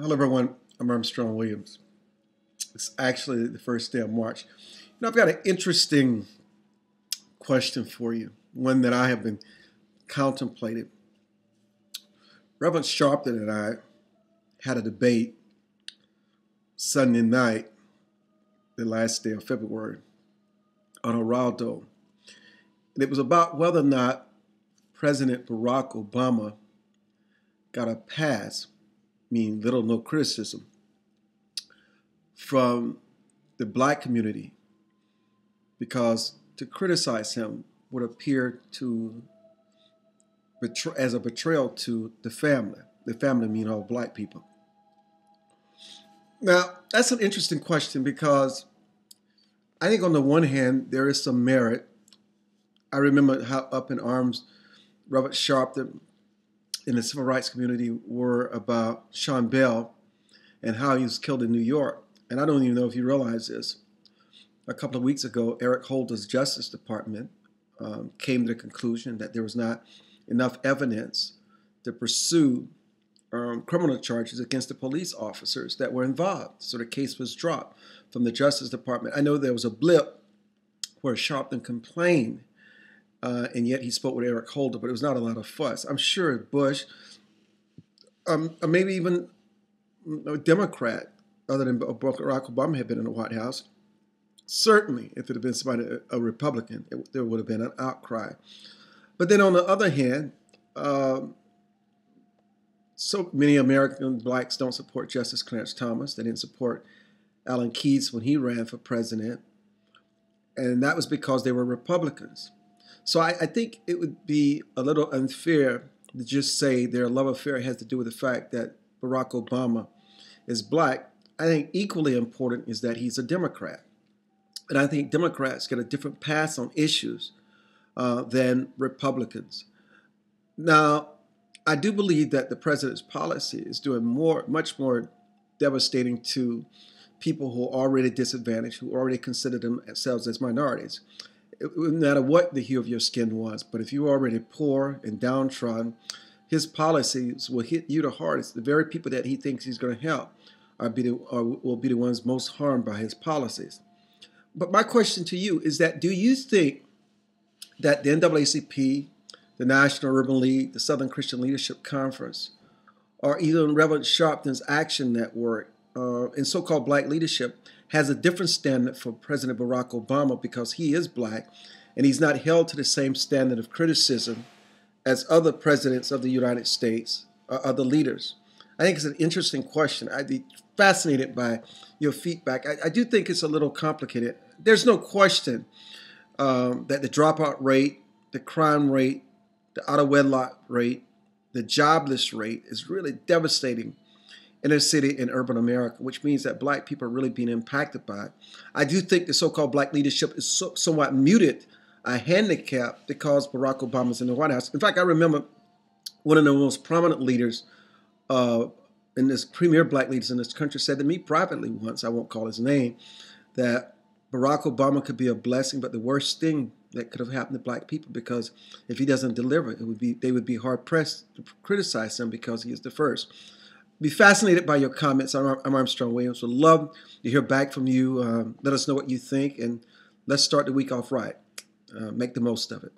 Hello, everyone. I'm Armstrong Williams. It's actually the first day of March. I've got an interesting question for you, one that I have been contemplating. Reverend Sharpton and I had a debate Sunday night, the last day of February, on Geraldo. And it was about whether or not President Barack Obama got a pass, meaning little or no criticism, from the black community, because to criticize him would appear to as a betrayal to the family. The family meaning all black people. Now, that's an interesting question because I think on the one hand, there is some merit. I remember how up in arms Robert Sharpton in the civil rights community were about Sean Bell and how he was killed in New York. And I don't even know if you realize this. A couple of weeks ago, Eric Holder's Justice Department came to the conclusion that there was not enough evidence to pursue criminal charges against the police officers that were involved. So the case was dropped from the Justice Department. I know there was a blip where Sharpton complained, and yet he spoke with Eric Holder, but it was not a lot of fuss. I'm sure Bush, or maybe even a Democrat, other than Barack Obama had been in the White House, certainly if it had been somebody, a Republican, there would have been an outcry. But then on the other hand, so many American blacks don't support Justice Clarence Thomas. They didn't support Alan Keyes when he ran for president. And that was because they were Republicans. So I think it would be a little unfair to just say their love affair has to do with the fact that Barack Obama is black. I think equally important is that he's a Democrat. And I think Democrats get a different pass on issues than Republicans. Now, I do believe that the president's policy is doing much more devastating to people who are already disadvantaged, who already consider themselves as minorities. It wouldn't matter what the hue of your skin was, but if you're already poor and downtrodden, his policies will hit you the hardest. The very people that he thinks he's going to help will be the ones most harmed by his policies. But my question to you is that, do you think that the NAACP, the National Urban League, the Southern Christian Leadership Conference, or even Reverend Sharpton's Action Network and so-called black leadership has a different standard for President Barack Obama because he is black and he's not held to the same standard of criticism as other presidents of the United States or other leaders? I think it's an interesting question. I'd be fascinated by your feedback. I do think it's a little complicated. There's no question that the dropout rate, the crime rate, the out-of-wedlock rate, the jobless rate is really devastating inner city and urban America, which means that black people are really being impacted by it. I do think the so-called black leadership is somewhat muted, a handicap, because Barack Obama's in the White House. In fact, I remember one of the most prominent leaders in this premier black leaders in this country said to me privately once, I won't call his name, that Barack Obama could be a blessing, but the worst thing that could have happened to black people, because if he doesn't deliver, they would be hard pressed to criticize him because he is the first. Be fascinated by your comments. I'm Armstrong Williams. Would love to hear back from you. Let us know what you think, and let's start the week off right. Make the most of it.